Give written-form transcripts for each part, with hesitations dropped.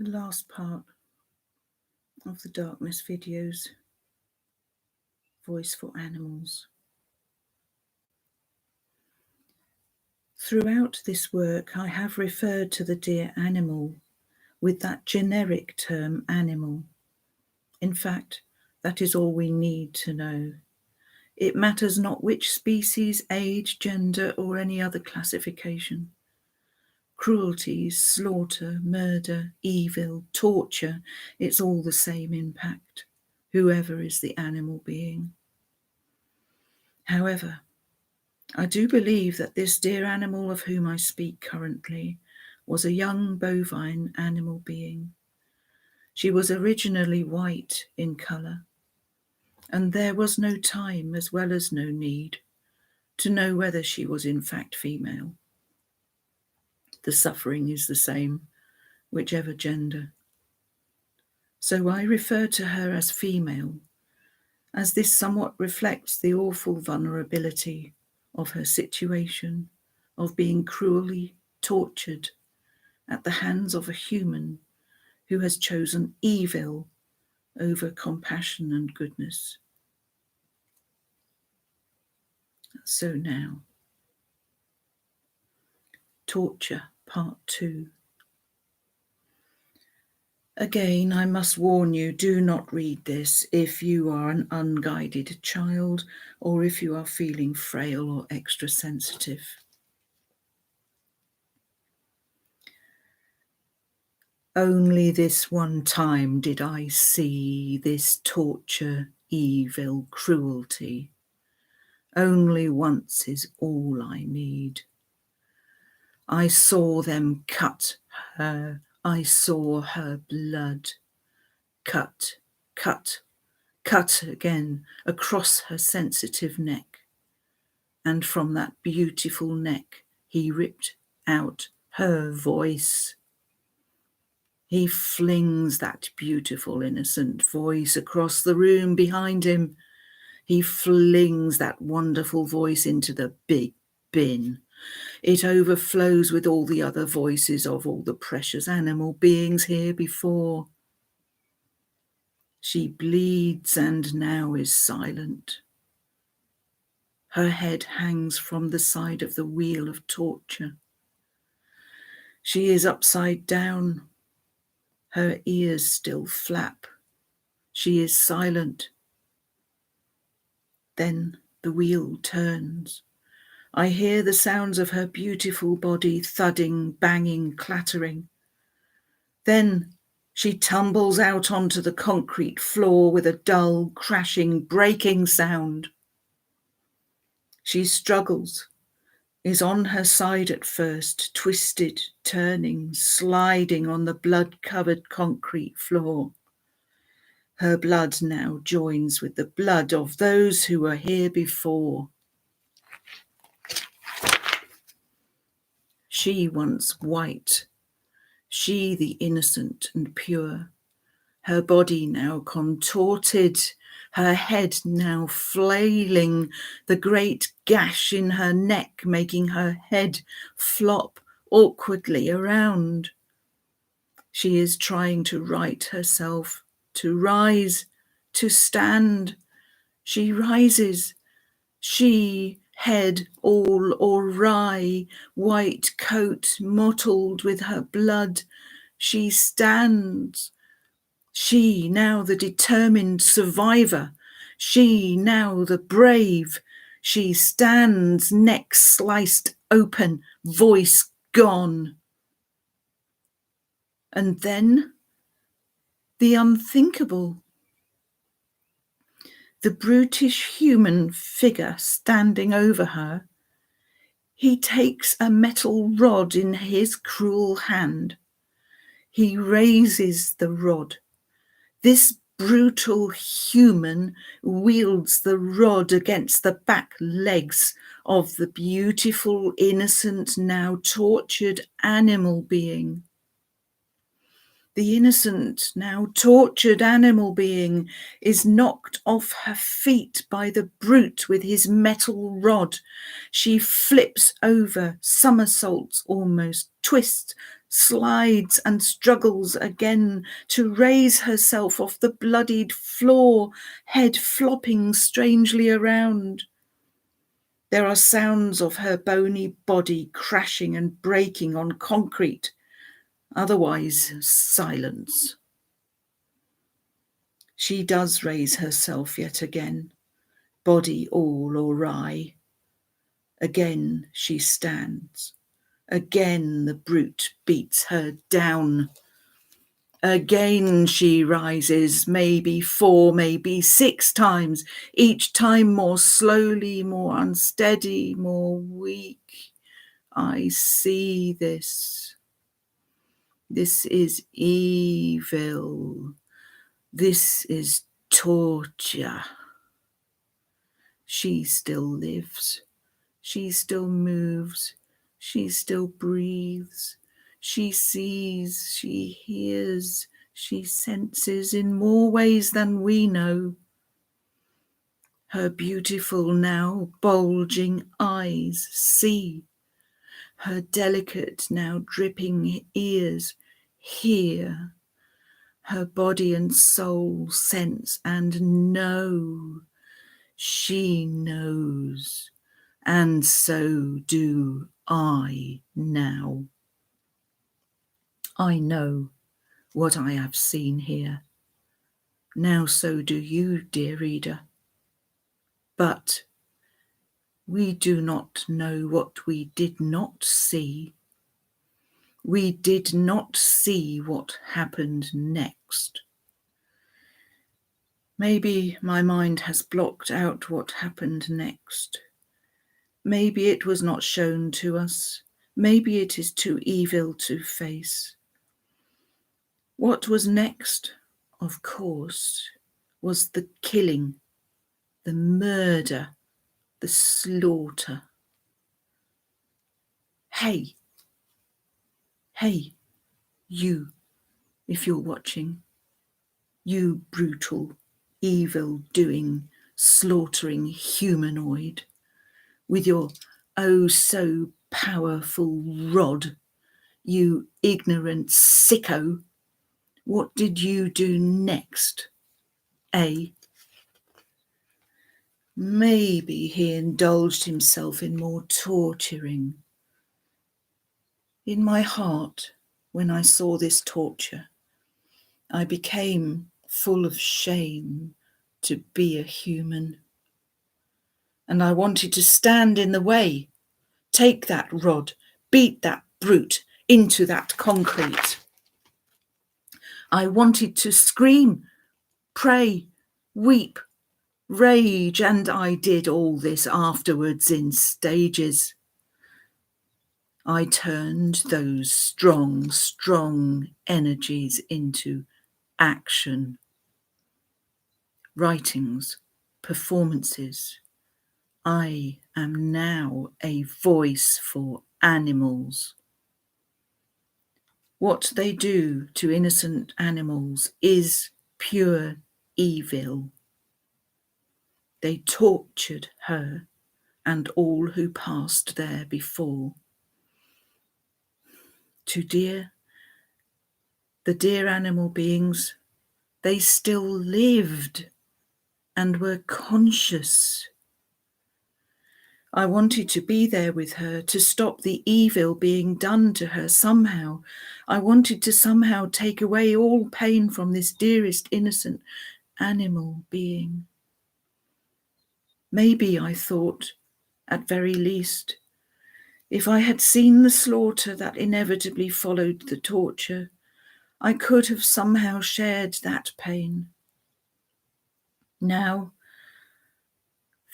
The last part of the darkness videos, voice for animals. Throughout this work, I have referred to the deer animal with that generic term animal. In fact, that is all we need to know. It matters not which species, age, gender, or any other classification. Cruelty, slaughter, murder, evil, torture, it's all the same impact, whoever is the animal being. However, I do believe that this dear animal of whom I speak currently was a young bovine animal being. She was originally white in colour, and there was no time as well as no need to know whether she was in fact female. The suffering is the same, whichever gender. So I refer to her as female, as this somewhat reflects the awful vulnerability of her situation, of being cruelly tortured at the hands of a human who has chosen evil over compassion and goodness. So now, Torture, Part 2. Again, I must warn you, do not read this if you are an unguided child or if you are feeling frail or extra sensitive. Only this one time did I see this torture, evil, cruelty. Only once is all I need. I saw them cut her. I saw her blood. Cut, cut, cut again across her sensitive neck. And from that beautiful neck, he ripped out her voice. He flings that beautiful, innocent voice across the room behind him. He flings that wonderful voice into the big bin. It overflows with all the other voices of all the precious animal beings here before. She bleeds and now is silent. Her head hangs from the side of the wheel of torture. She is upside down. Her ears still flap. She is silent. Then the wheel turns. I hear the sounds of her beautiful body thudding, banging, clattering. Then she tumbles out onto the concrete floor with a dull, crashing, breaking sound. She struggles, is on her side at first, twisted, turning, sliding on the blood-covered concrete floor. Her blood now joins with the blood of those who were here before. She once white, she the innocent and pure, her body now contorted, her head now flailing, the great gash in her neck making her head flop awkwardly around. She is trying to right herself, to rise, to stand. She rises. She, head all awry, white coat mottled with her blood. She stands. She, now the determined survivor. She, now the brave. She stands, neck sliced open, voice gone. And then the unthinkable. The brutish human figure standing over her. He takes a metal rod in his cruel hand. He raises the rod. This brutal human wields the rod against the back legs of the beautiful, innocent, now tortured animal being. The innocent, now tortured animal being is knocked off her feet by the brute with his metal rod. She flips over, somersaults almost, twists, slides and struggles again to raise herself off the bloodied floor, head flopping strangely around. There are sounds of her bony body crashing and breaking on concrete, otherwise silence. She does raise herself yet again, body all awry. Again she stands. Again the brute beats her down. Again she rises, maybe 4, maybe 6 times, each time more slowly, more unsteady, more weak. I see this. This is evil. This is torture. She still lives. She still moves. She still breathes. She sees. She hears. She senses in more ways than we know. Her beautiful now bulging eyes see. Her delicate now dripping ears hear. Her body and soul sense and know. She knows, and so do I now. I know what I have seen here. Now so do you, dear reader. But we do not know what we did not see. We did not see what happened next. Maybe my mind has blocked out what happened next. Maybe it was not shown to us. Maybe it is too evil to face. What was next, of course, was the killing, the murder, the slaughter. Hey, you, if you're watching, you brutal, evil-doing, slaughtering humanoid, with your oh so powerful rod, you ignorant sicko, what did you do next? Maybe he indulged himself in more torturing. In my heart, when I saw this torture, I became full of shame to be a human. And I wanted to stand in the way, take that rod, beat that brute into that concrete. I wanted to scream, pray, weep, rage, and I did all this afterwards in stages. I turned those strong energies into action. Writings, performances. I am now a voice for animals. What they do to innocent animals is pure evil. They tortured her and all who passed there before. To the dear animal beings, they still lived and were conscious. I wanted to be there with her to stop the evil being done to her somehow. I wanted to somehow take away all pain from this dearest innocent animal being. Maybe, I thought, at very least, if I had seen the slaughter that inevitably followed the torture, I could have somehow shared that pain. Now,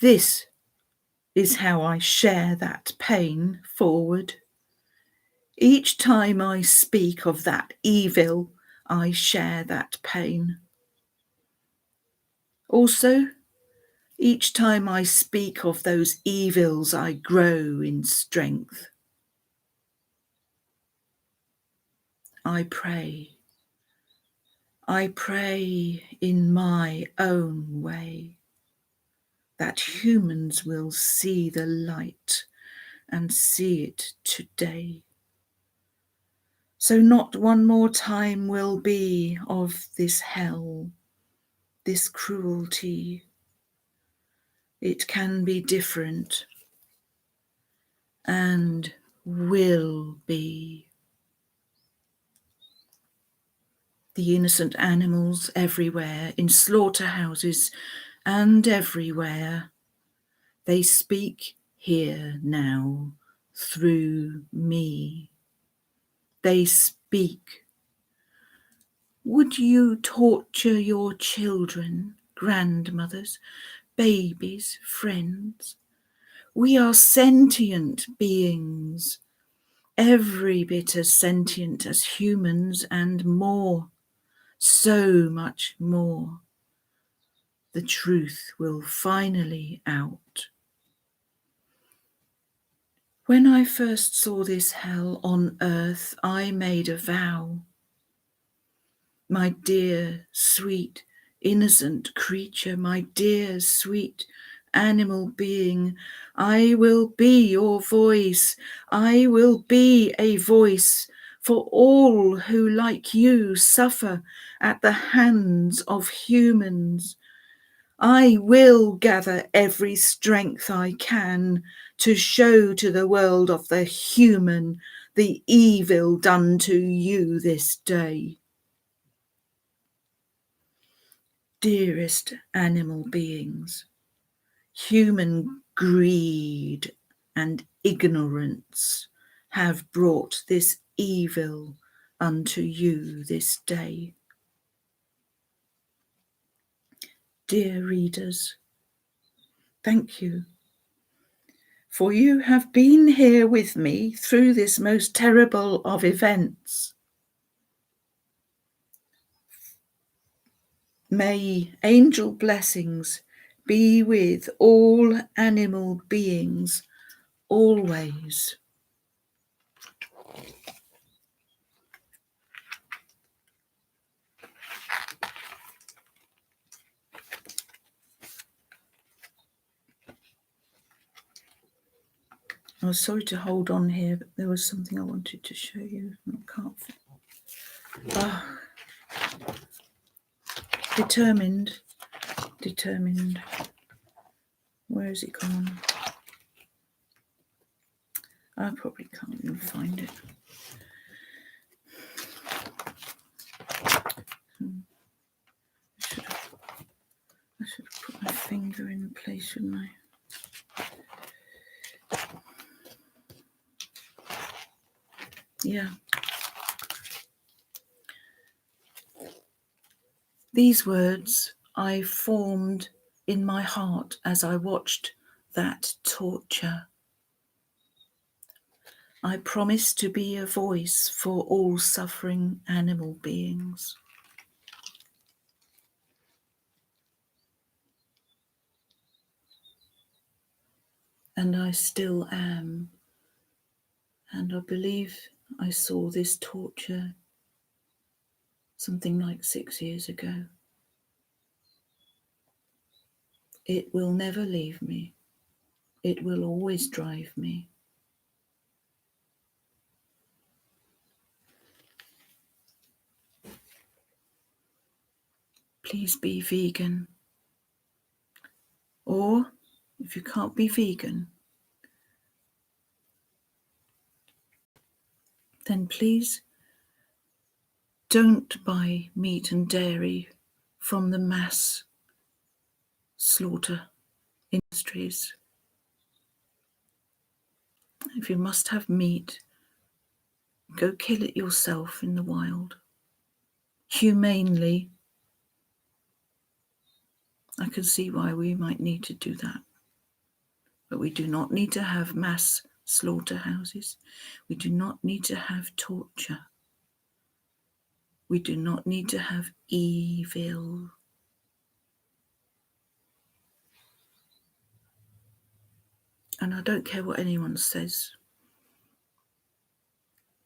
this is how I share that pain forward. Each time I speak of that evil, I share that pain. Also, each time I speak of those evils, I grow in strength. I pray in my own way that humans will see the light and see it today. So not one more time will be of this hell, this cruelty. It can be different and will be. The innocent animals everywhere, in slaughterhouses and everywhere, they speak here now through me. They speak. Would you torture your children, grandmothers, babies, friends? We are sentient beings, every bit as sentient as humans and more, so much more. The truth will finally out. When I first saw this hell on earth, I made a vow. My dear, sweet, innocent creature, my dear, sweet animal being, I will be your voice. I will be a voice for all who, like you, suffer at the hands of humans. I will gather every strength I can to show to the world of the human the evil done to you this day. Dearest animal beings, human greed and ignorance have brought this evil unto you this day. Dear readers, thank you, for you have been here with me through this most terrible of events. May angel blessings be with all animal beings always. I was sorry to hold on here, but there was something I wanted to show you. I can't. Determined. Where has it gone? I probably can't even find it. I should have put my finger in place, shouldn't I? Yeah. These words I formed in my heart as I watched that torture. I promise to be a voice for all suffering animal beings. And I still am. And I believe I saw this torture something like 6 years ago. It will never leave me. It will always drive me. Please be vegan. Or if you can't be vegan, then please don't buy meat and dairy from the mass slaughter industries. If you must have meat, go kill it yourself in the wild. Humanely, I can see why we might need to do that. But we do not need to have mass slaughterhouses. We do not need to have torture. We do not need to have evil. And I don't care what anyone says.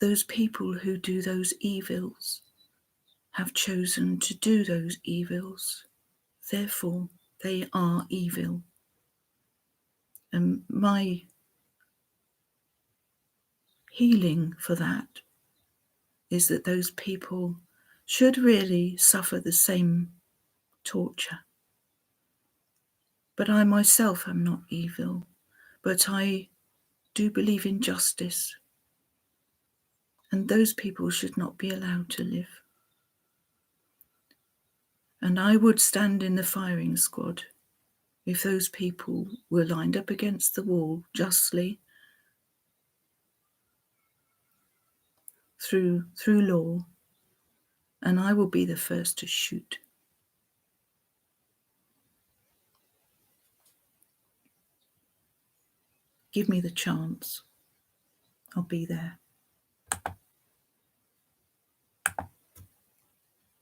Those people who do those evils have chosen to do those evils. Therefore, they are evil. And my healing for that is that those people should really suffer the same torture. But I myself am not evil, but I do believe in justice, and those people should not be allowed to live. And I would stand in the firing squad if those people were lined up against the wall justly through law, and I will be the first to shoot. Give me the chance. I'll be there.